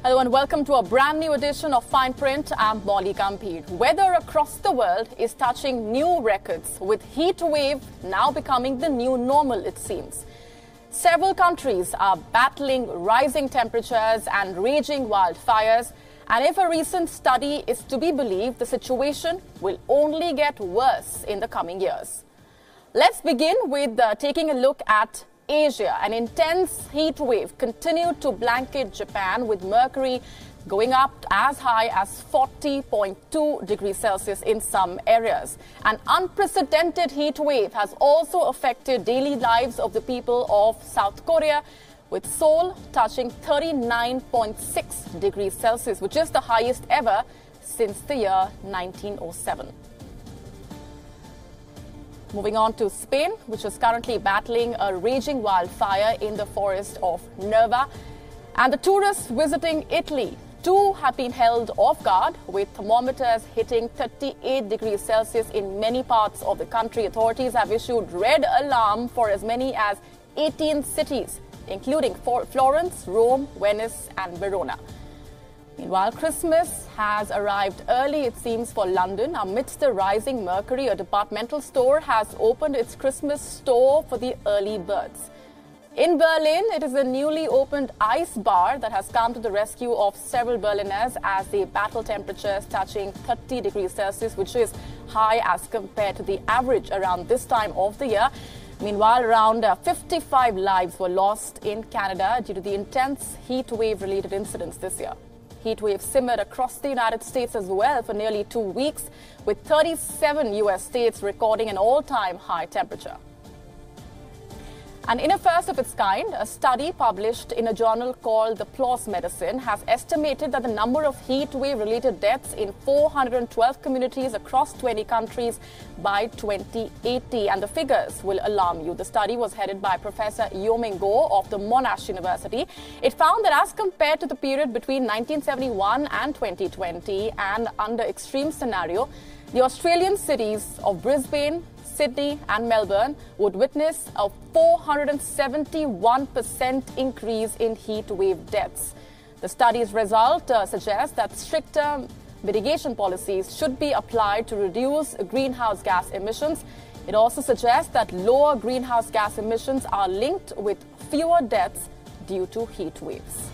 Hello and welcome to a brand new edition of Fineprint. I'm Molly Gambhir. Weather across the world is touching new records, with heat wave now becoming the new normal, it seems. Several countries are battling rising temperatures and raging wildfires. And if a recent study is to be believed, the situation will only get worse in the coming years. Let's begin with taking a look at Asia. An intense heat wave continued to blanket Japan, with mercury going up as high as 40.2 degrees Celsius in some areas. An unprecedented heat wave has also affected daily lives of the people of South Korea, with Seoul touching 39.6 degrees Celsius, which is the highest ever since the year 1907. Moving on to Spain, which is currently battling a raging wildfire in the forest of Nerva. And the tourists visiting Italy, too, have been held off guard, with thermometers hitting 38 degrees Celsius in many parts of the country. Authorities have issued red alarm for as many as 18 cities, including Florence, Rome, Venice and Verona. Meanwhile, Christmas has arrived early, it seems, for London. Amidst the rising mercury, a departmental store has opened its Christmas store for the early birds. In Berlin, it is a newly opened ice bar that has come to the rescue of several Berliners as they battle temperatures touching 30 degrees Celsius, which is high as compared to the average around this time of the year. Meanwhile, around 55 lives were lost in Canada due to the intense heat wave-related incidents this year. Heat wave simmered across the United States as well for nearly 2 weeks, with 37 U.S. states recording an all-time high temperature. And in a first of its kind, a study published in a journal called the PLOS Medicine has estimated that the number of heat wave-related deaths in 412 communities across 20 countries by 2080. And the figures will alarm you. The study was headed by Professor Yoming Go of the Monash University. It found that as compared to the period between 1971 and 2020, and under extreme scenario, the Australian cities of Brisbane, Sydney and Melbourne would witness a 471% increase in heat wave deaths. The study's result suggests that stricter mitigation policies should be applied to reduce greenhouse gas emissions. It also suggests that lower greenhouse gas emissions are linked with fewer deaths due to heat waves.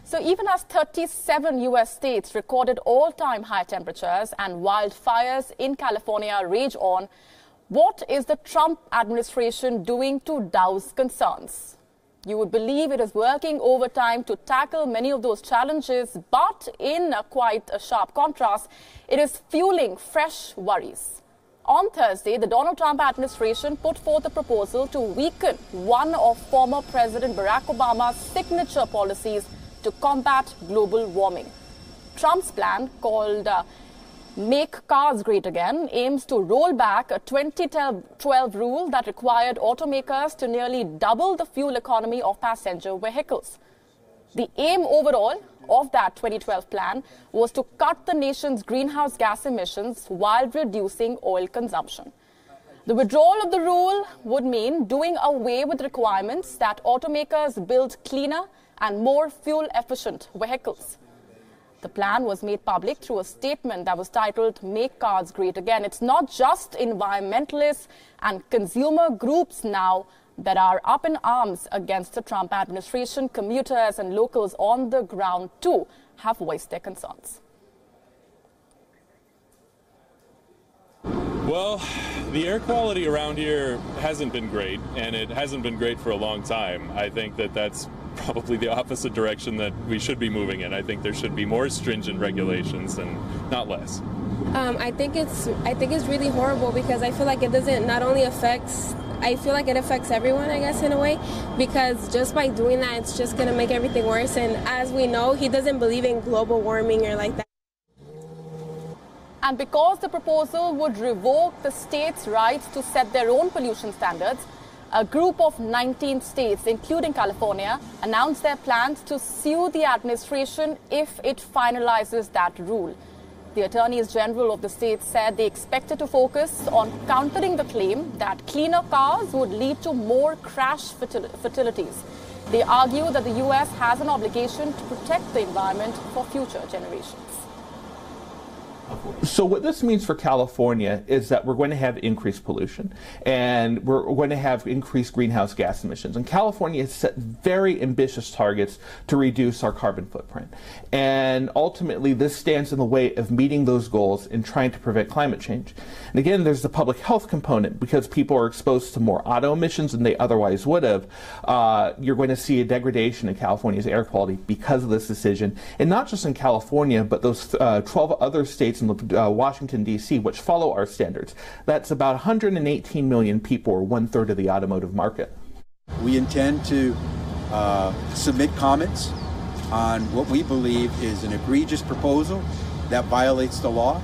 So even as 37 U.S. states recorded all-time high temperatures and wildfires in California rage on, what is the Trump administration doing to douse concerns? You would believe it is working overtime to tackle many of those challenges, but in quite a sharp contrast, it is fueling fresh worries. On Thursday, the Donald Trump administration put forth a proposal to weaken one of former President Barack Obama's signature policies to combat global warming. Trump's plan, called Make Cars Great Again, aims to roll back a 2012 rule that required automakers to nearly double the fuel economy of passenger vehicles. The aim overall of that 2012 plan was to cut the nation's greenhouse gas emissions while reducing oil consumption. The withdrawal of the rule would mean doing away with requirements that automakers build cleaner and more fuel-efficient vehicles. The plan was made public through a statement that was titled Make Cars Great Again. It's not just environmentalists and consumer groups now that are up in arms against the Trump administration. Commuters and locals on the ground too have voiced their concerns. Well, the air quality around here hasn't been great, and it hasn't been great for a long time. I think that that's probably the opposite direction that we should be moving in. I think there should be more stringent regulations and not less. I think it's really horrible, because I feel like it doesn't not only affects, I feel like it affects everyone, I guess, in a way, because just by doing that, it's just going to make everything worse. And as we know, he doesn't believe in global warming or like that. And because the proposal would revoke the states' rights to set their own pollution standards, a group of 19 states, including California, announced their plans to sue the administration if it finalizes that rule. The attorneys general of the state said they expected to focus on countering the claim that cleaner cars would lead to more crash fatalities. They argue that the U.S. has an obligation to protect the environment for future generations. So what this means for California is that we're going to have increased pollution and we're going to have increased greenhouse gas emissions. And California has set very ambitious targets to reduce our carbon footprint. And ultimately, this stands in the way of meeting those goals and trying to prevent climate change. And again, there's the public health component. Because people are exposed to more auto emissions than they otherwise would have, you're going to see a degradation in California's air quality because of this decision. And not just in California, but those 12 other states in Washington, D.C., which follow our standards. That's about 118 million people, or 1/3 of the automotive market. We intend to submit comments on what we believe is an egregious proposal that violates the law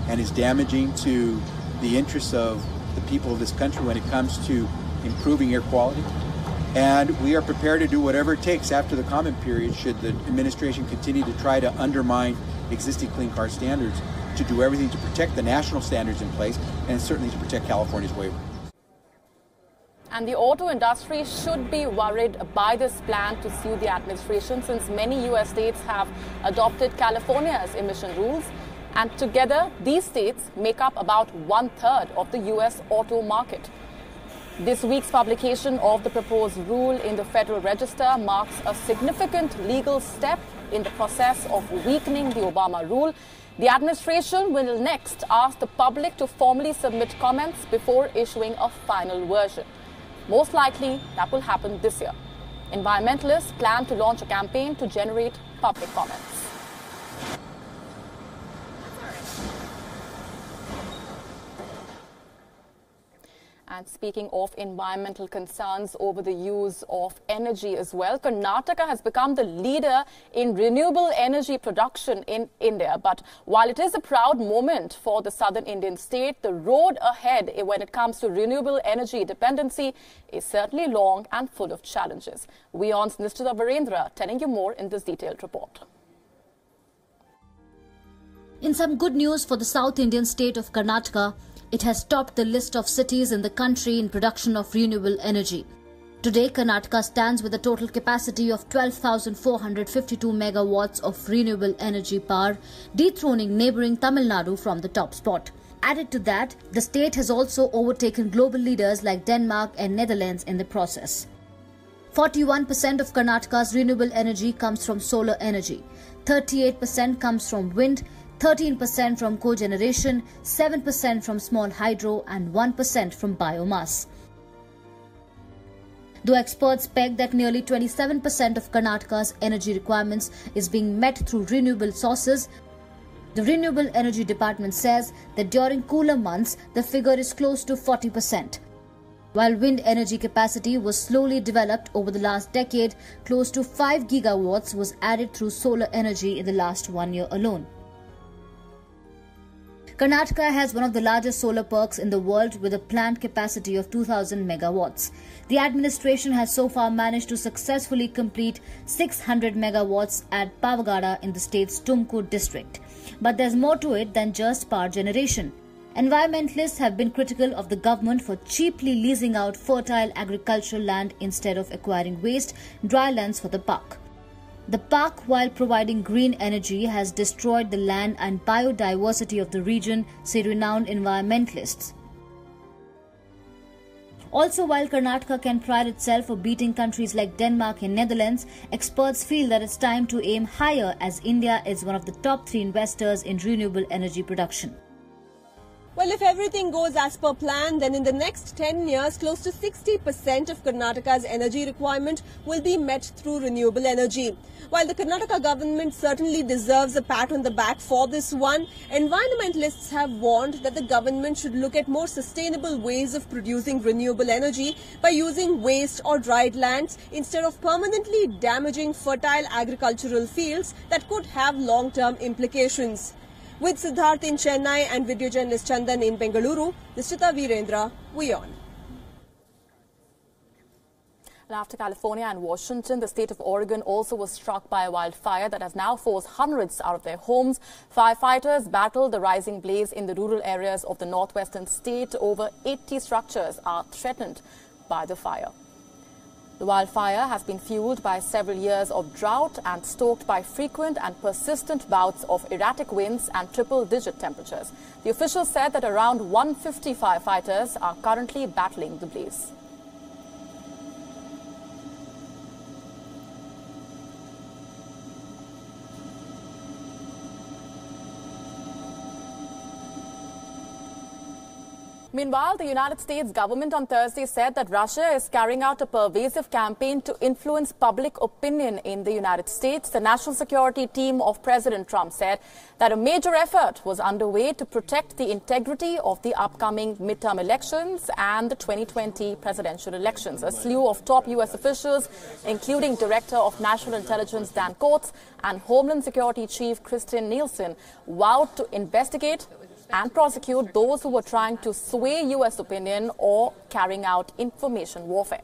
and is damaging to the interests of the people of this country when it comes to improving air quality. And we are prepared to do whatever it takes after the comment period, should the administration continue to try to undermine existing clean car standards, to do everything to protect the national standards in place and certainly to protect California's waiver. And the auto industry should be worried by this plan to sue the administration, since many U.S. states have adopted California's emission rules. And together, these states make up about 1/3 of the U.S. auto market. This week's publication of the proposed rule in the Federal Register marks a significant legal step in the process of weakening the Obama rule. The administration will next ask the public to formally submit comments before issuing a final version. Most likely, that will happen this year. Environmentalists plan to launch a campaign to generate public comments. And speaking of environmental concerns over the use of energy as well, Karnataka has become the leader in renewable energy production in India. But while it is a proud moment for the southern Indian state, the road ahead when it comes to renewable energy dependency is certainly long and full of challenges. WION's Nishchita Virendra telling you more in this detailed report. In some good news for the South Indian state of Karnataka, it has topped the list of cities in the country in production of renewable energy. Today, Karnataka stands with a total capacity of 12,452 megawatts of renewable energy power, dethroning neighbouring Tamil Nadu from the top spot. Added to that, the state has also overtaken global leaders like Denmark and Netherlands in the process. 41% of Karnataka's renewable energy comes from solar energy, 38% comes from wind, 13% from cogeneration, 7% from small hydro and 1% from biomass. Though experts peg that nearly 27% of Karnataka's energy requirements is being met through renewable sources, the Renewable Energy Department says that during cooler months, the figure is close to 40%. While wind energy capacity was slowly developed over the last decade, close to 5 gigawatts was added through solar energy in the last 1 year alone. Karnataka has one of the largest solar parks in the world with a planned capacity of 2,000 megawatts. The administration has so far managed to successfully complete 600 megawatts at Pavagada in the state's Tumkur district. But there's more to it than just power generation. Environmentalists have been critical of the government for cheaply leasing out fertile agricultural land instead of acquiring waste, dry lands for the park. The park, while providing green energy, has destroyed the land and biodiversity of the region, say renowned environmentalists. Also, while Karnataka can pride itself for beating countries like Denmark and Netherlands, experts feel that it's time to aim higher as India is one of the top 3 investors in renewable energy production. Well, if everything goes as per plan, then in the next 10 years, close to 60% of Karnataka's energy requirement will be met through renewable energy. While the Karnataka government certainly deserves a pat on the back for this one, environmentalists have warned that the government should look at more sustainable ways of producing renewable energy by using waste or dried lands instead of permanently damaging fertile agricultural fields that could have long-term implications. With Siddharth in Chennai and video journalist Chandan in Bengaluru, Nishchita Virendra, WION. And after California and Washington, the state of Oregon also was struck by a wildfire that has now forced hundreds out of their homes. Firefighters battled the rising blaze in the rural areas of the northwestern state. Over 80 structures are threatened by the fire. The wildfire has been fueled by several years of drought and stoked by frequent and persistent bouts of erratic winds and triple-digit temperatures. The officials said that around 150 firefighters are currently battling the blaze. Meanwhile, the United States government on Thursday said that Russia is carrying out a pervasive campaign to influence public opinion in the United States. The national security team of President Trump said that a major effort was underway to protect the integrity of the upcoming midterm elections and the 2020 presidential elections. A slew of top U.S. officials, including Director of National Intelligence Dan Coats and Homeland Security Chief Kristen Nielsen, vowed to investigate and prosecute those who were trying to sway U.S. opinion or carrying out information warfare.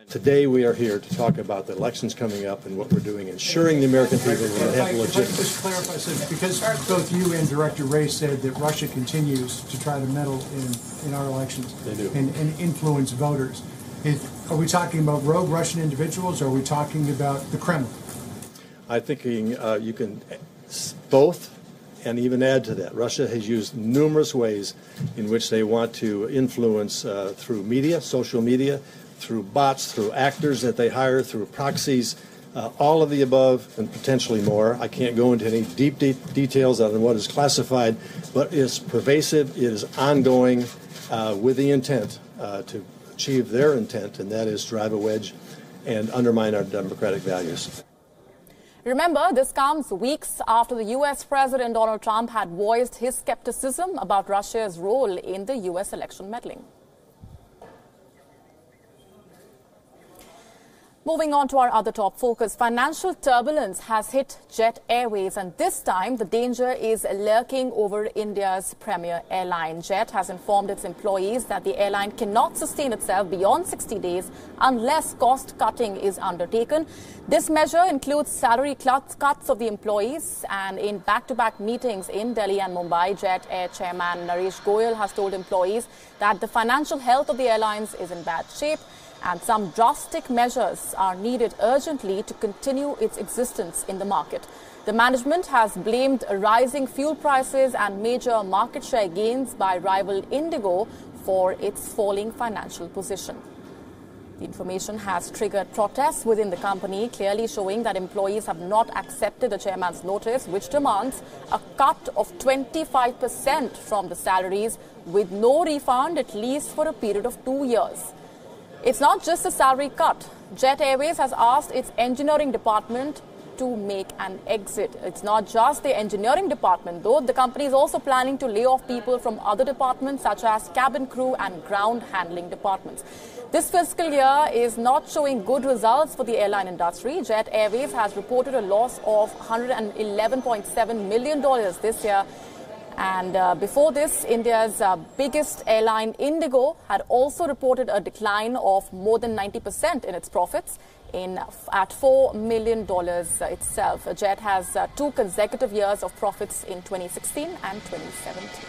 Today we are here to talk about the elections coming up and what we're doing, ensuring the American people will have legitimacy. Just clarify, so because both you and Director Ray said that Russia continues to try to meddle in our elections and influence voters, are we talking about rogue Russian individuals or are we talking about the Kremlin? I'm thinking you can both. And even add to that, Russia has used numerous ways in which they want to influence through media, social media, through bots, through actors that they hire, through proxies, all of the above and potentially more. I can't go into any deep details other than what is classified, but it's pervasive, it is ongoing with the intent to achieve their intent, and that is drive a wedge and undermine our democratic values. Remember, this comes weeks after the U.S. President Donald Trump had voiced his skepticism about Russia's role in the U.S. election meddling. Moving on to our other top focus, financial turbulence has hit Jet Airways, and this time the danger is lurking over India's premier airline. Jet has informed its employees that the airline cannot sustain itself beyond 60 days unless cost cutting is undertaken. This measure includes salary cuts of the employees, and in back-to-back meetings in Delhi and Mumbai, Jet Air chairman Naresh Goyal has told employees that the financial health of the airlines is in bad shape, and some drastic measures are needed urgently to continue its existence in the market. The management has blamed rising fuel prices and major market share gains by rival Indigo for its falling financial position. The information has triggered protests within the company, clearly showing that employees have not accepted the chairman's notice, which demands a cut of 25% from the salaries with no refund, at least for a period of 2 years. It's not just a salary cut. Jet Airways has asked its engineering department to make an exit. It's not just the engineering department, though. The company is also planning to lay off people from other departments, such as cabin crew and ground handling departments. This fiscal year is not showing good results for the airline industry. Jet Airways has reported a loss of $111.7 million this year. And before this, India's biggest airline, Indigo, had also reported a decline of more than 90% in its profits at $4 million itself. Jet has 2 consecutive years of profits in 2016 and 2017.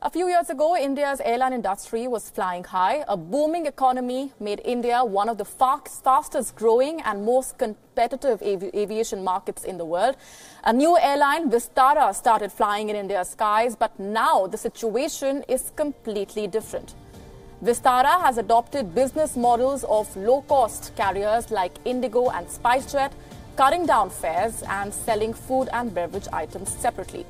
A few years ago, India's airline industry was flying high. A booming economy made India one of the fastest growing and most competitive aviation markets in the world. A new airline, Vistara, started flying in India's skies, but now the situation is completely different. Vistara has adopted business models of low-cost carriers like Indigo and SpiceJet, cutting down fares and selling food and beverage items separately.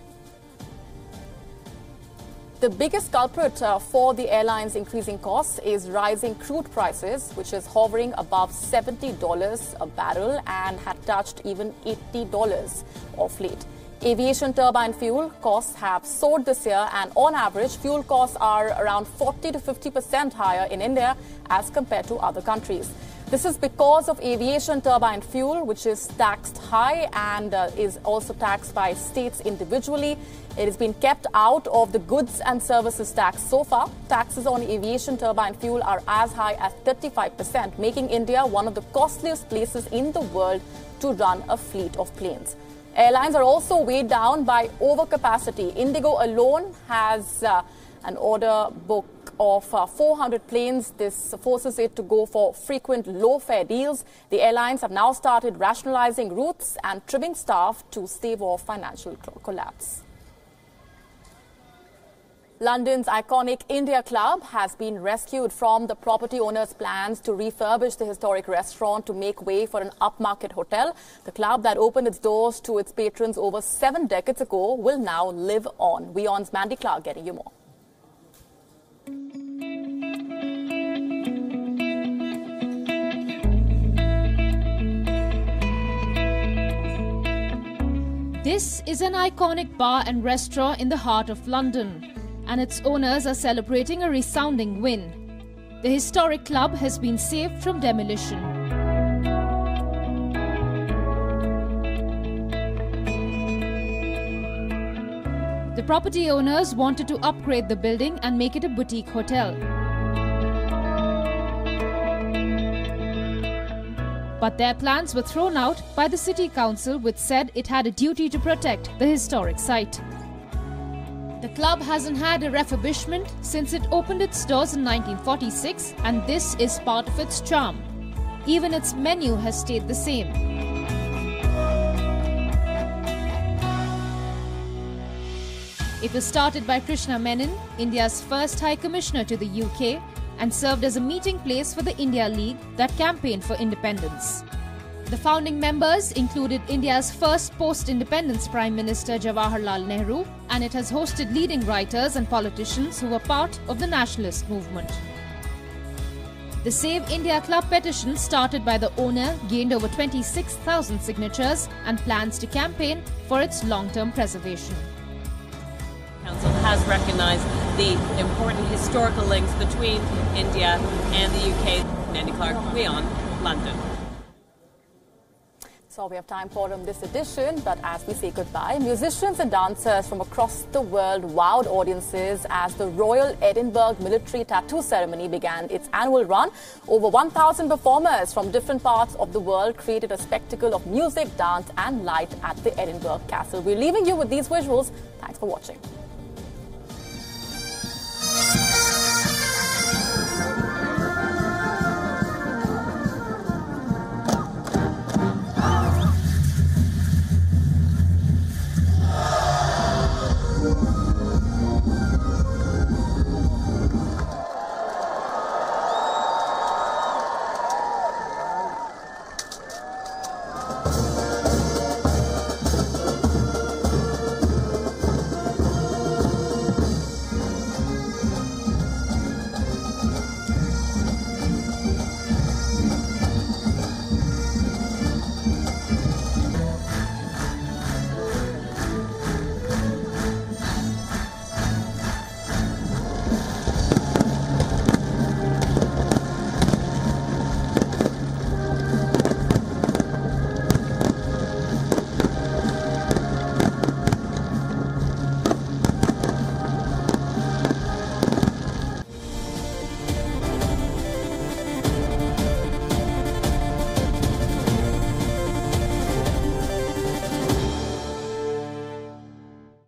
The biggest culprit for the airline's increasing costs is rising crude prices, which is hovering above $70 a barrel and had touched even $80 of late. Aviation turbine fuel costs have soared this year, and on average, fuel costs are around 40 to 50% higher in India as compared to other countries. This is because of aviation turbine fuel, which is taxed high and is also taxed by states individually. It has been kept out of the goods and services tax so far. Taxes on aviation turbine fuel are as high as 35%, making India one of the costliest places in the world to run a fleet of planes. Airlines are also weighed down by overcapacity. Indigo alone has an order book of 400 planes. This forces it to go for frequent low-fare deals. The airlines have now started rationalizing routes and trimming staff to stave off financial collapse. London's iconic India Club has been rescued from the property owner's plans to refurbish the historic restaurant to make way for an upmarket hotel. The club that opened its doors to its patrons over 7 decades ago will now live on. WION's Mandy Clark getting you more. This is an iconic bar and restaurant in the heart of London, and its owners are celebrating a resounding win. The historic club has been saved from demolition. The property owners wanted to upgrade the building and make it a boutique hotel. But their plans were thrown out by the city council, which said it had a duty to protect the historic site. The club hasn't had a refurbishment since it opened its doors in 1946, and this is part of its charm. Even its menu has stayed the same. It was started by Krishna Menon, India's first High Commissioner to the UK, and served as a meeting place for the India League that campaigned for independence. The founding members included India's first post-independence Prime Minister Jawaharlal Nehru, and it has hosted leading writers and politicians who were part of the nationalist movement. The Save India Club petition, started by the owner, gained over 26,000 signatures and plans to campaign for its long-term preservation. Council has recognised the important historical links between India and the UK. Mandy Clark, WION, London. That's all we have time for in this edition, but as we say goodbye, musicians and dancers from across the world wowed audiences as the Royal Edinburgh Military Tattoo Ceremony began its annual run. Over 1,000 performers from different parts of the world created a spectacle of music, dance and light at the Edinburgh Castle. We're leaving you with these visuals. Thanks for watching.